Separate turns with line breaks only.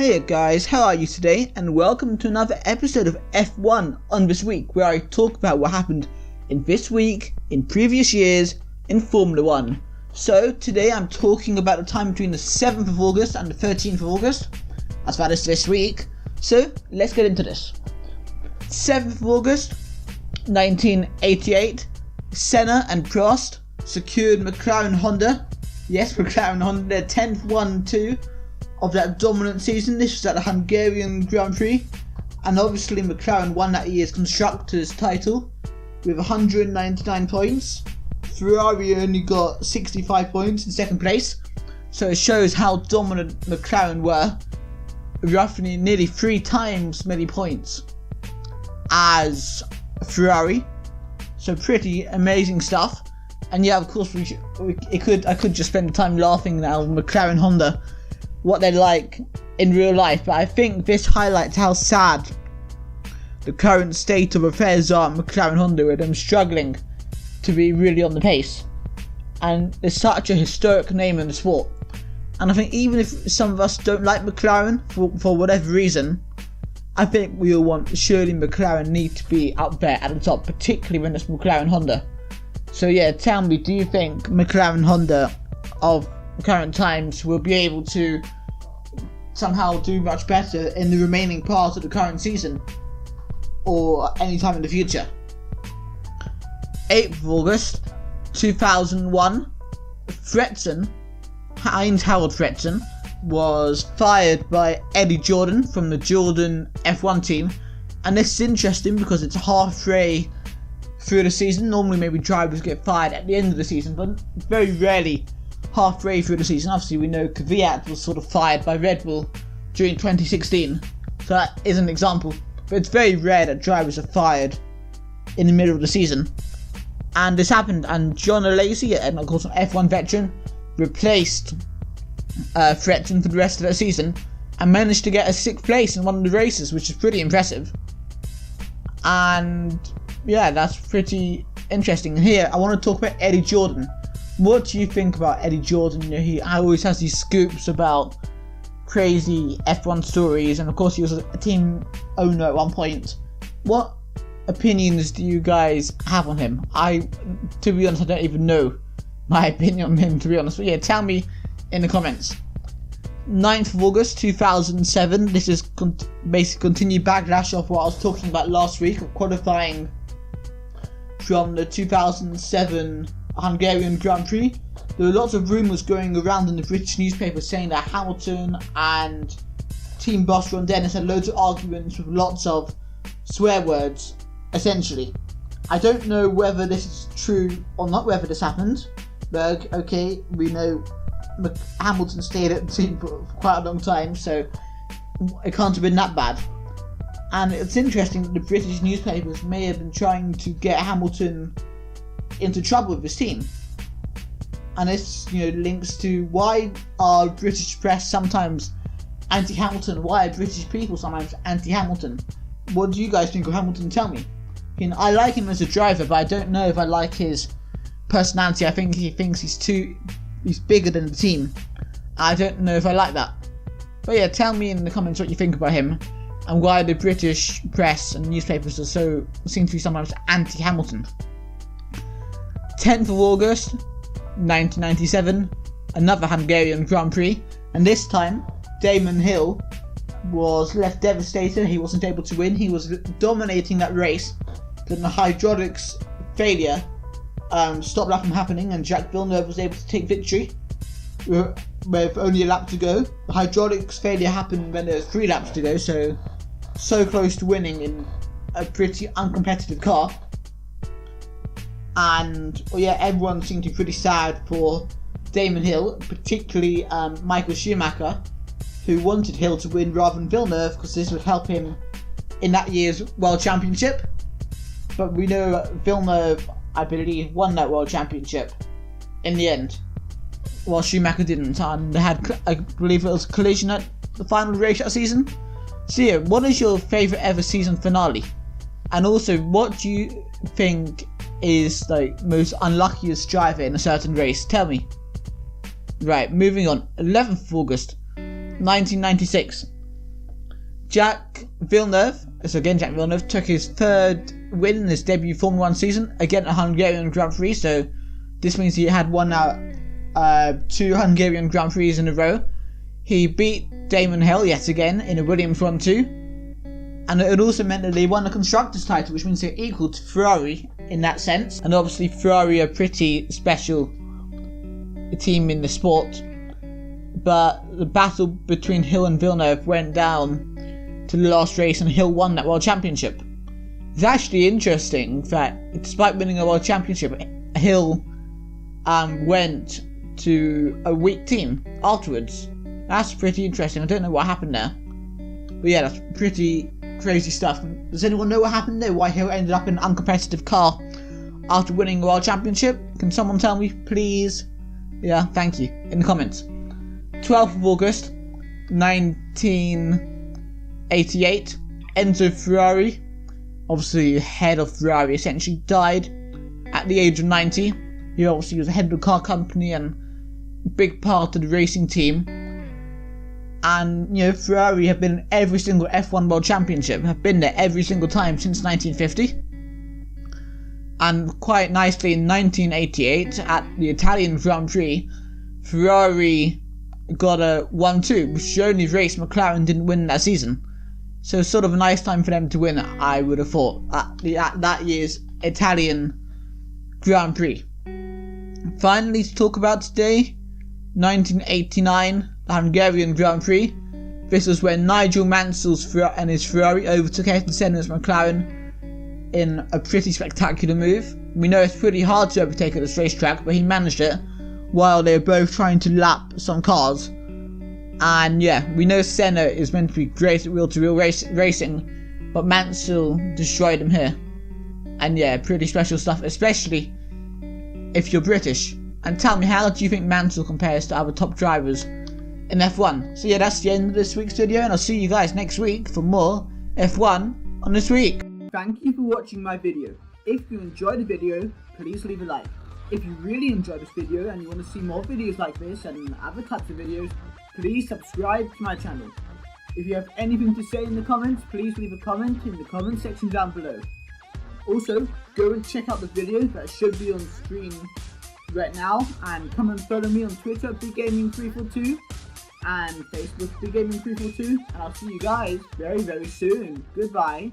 Hey guys, how are you today? And welcome to another episode of F1 on this week, where I talk about what happened in this week, in previous years, in Formula 1. So today I'm talking about the time between the 7th of August and the 13th of August, as that is this week. So let's get into this. 7th of August, 1988, Senna and Prost secured McLaren Honda. Yes, McLaren Honda, their 10th 1-2 of that dominant season. This was at the Hungarian Grand Prix, and obviously McLaren won that year's Constructors' title with 199 points. Ferrari only got 65 points in second place, so it shows how dominant McLaren were, roughly nearly 3 times many points as Ferrari. So pretty amazing stuff. And yeah, of course, I could just spend time laughing now with McLaren Honda, what they're like in real life, but I think this highlights how sad the current state of affairs are at McLaren Honda, with them struggling to be really on the pace. And it's such a historic name in the sport. And I think even if some of us don't like McLaren for whatever reason, I think we all want surely McLaren need to be up there at the top, particularly when it's McLaren Honda. So yeah, tell me, do you think McLaren Honda of current times will be able to somehow do much better in the remaining part of the current season, or any time in the future? 8th of August 2001, Heinz-Harald Frentzen was fired by Eddie Jordan from the Jordan F1 team. And this is interesting because it's halfway through the season. Normally maybe drivers get fired at the end of the season, but very rarely halfway through the season. Obviously we know Kvyat was sort of fired by Red Bull during 2016, so that is an example, but it's very rare that drivers are fired in the middle of the season. And this happened, and John Alesi, and of course an F1 veteran, replaced Frentzen for the rest of the season and managed to get a 6th place in one of the races, which is pretty impressive. And yeah, that's pretty interesting. Here I want to talk about Eddie Jordan. What do you think about Eddie Jordan? You know, he always has these scoops about crazy F1 stories, and of course he was a team owner at one point. What opinions do you guys have on him? To be honest, I don't even know my opinion on him, to be honest. But yeah, tell me in the comments. 9th of August 2007, this is basically continued backlash of what I was talking about last week, of qualifying from the 2007 Hungarian Grand Prix. There were lots of rumours going around in the British newspapers saying that Hamilton and team boss Ron Dennis had loads of arguments with lots of swear words, essentially. I don't know whether this is true or not, whether this happened, but okay, we know Hamilton stayed at the team for quite a long time, so it can't have been that bad. And it's interesting that the British newspapers may have been trying to get Hamilton into trouble with his team. And this, links to why are British press sometimes anti-Hamilton? Why are British people sometimes anti-Hamilton? What do you guys think of Hamilton? Tell me. I like him as a driver, but I don't know if I like his personality. I think he thinks he's bigger than the team. I don't know if I like that. But yeah, tell me in the comments what you think about him, and why the British press and newspapers seem to be sometimes anti-Hamilton. 10th of August 1997, another Hungarian Grand Prix, and this time Damon Hill was left devastated. He wasn't able to win. He was dominating that race, then the hydraulics failure stopped that from happening, and Jacques Villeneuve was able to take victory with only a lap to go. The hydraulics failure happened when there was 3 laps to go, so close to winning in a pretty uncompetitive car. And everyone seemed to be pretty sad for Damon Hill, particularly Michael Schumacher, who wanted Hill to win rather than Villeneuve, because this would help him in that year's World Championship. But we know Villeneuve, I believe, won that World Championship in the end, while Schumacher didn't, and they had, I believe it was a collision at the final race that season. So yeah, what is your favourite ever season finale? And also, what do you think is most unluckiest driver in a certain race? Tell me. Right, moving on. 11th of August 1996. Jack Villeneuve took his 3rd win in his debut Formula 1 season, again at Hungarian Grand Prix, so this means he had won now 2 Hungarian Grand Prix in a row. He beat Damon Hill yet again in a Williams 1-2, and it also meant that they won the Constructors' title, which means they're equal to Ferrari in that sense, and obviously Ferrari are a pretty special team in the sport, but the battle between Hill and Villeneuve went down to the last race and Hill won that World Championship. It's actually interesting that despite winning a World Championship, Hill went to a weak team afterwards. That's pretty interesting. I don't know what happened there, but yeah, that's pretty crazy stuff. Does anyone know what happened there? Why Hill ended up in an uncompetitive car after winning a World Championship? Can someone tell me, please? Yeah, thank you. In the comments. 12th of August, 1988, Enzo Ferrari, obviously head of Ferrari, essentially died at the age of 90. He obviously was the head of the car company and a big part of the racing team. And, you know, Ferrari have been in every single F1 World Championship, have been there every single time since 1950. And quite nicely in 1988, at the Italian Grand Prix, Ferrari got a 1-2, which is the only race McLaren didn't win that season. So sort of a nice time for them to win, I would have thought, at that year's Italian Grand Prix. Finally, to talk about today, 1989, the Hungarian Grand Prix. This was when Nigel Mansell's and his Ferrari overtook Ayrton Senna's McLaren in a pretty spectacular move. We know it's pretty hard to overtake at this racetrack, but he managed it while they were both trying to lap some cars. And yeah, we know Senna is meant to be great at wheel-to-wheel racing, but Mansell destroyed him here. And yeah, pretty special stuff, especially if you're British. And tell me, how do you think Mansell compares to other top drivers in F1? So yeah, that's the end of this week's video, and I'll see you guys next week for more F1 on This Week.
Thank you for watching my video. If you enjoyed the video, please leave a like. If you really enjoyed this video and you want to see more videos like this and other types of videos, please subscribe to my channel. If you have anything to say in the comments, please leave a comment in the comment section down below. Also, go and check out the video that should be on screen right now, and come and follow me on Twitter, BigGaming342, and Facebook, BigGaming342, and I'll see you guys very, very soon. Goodbye.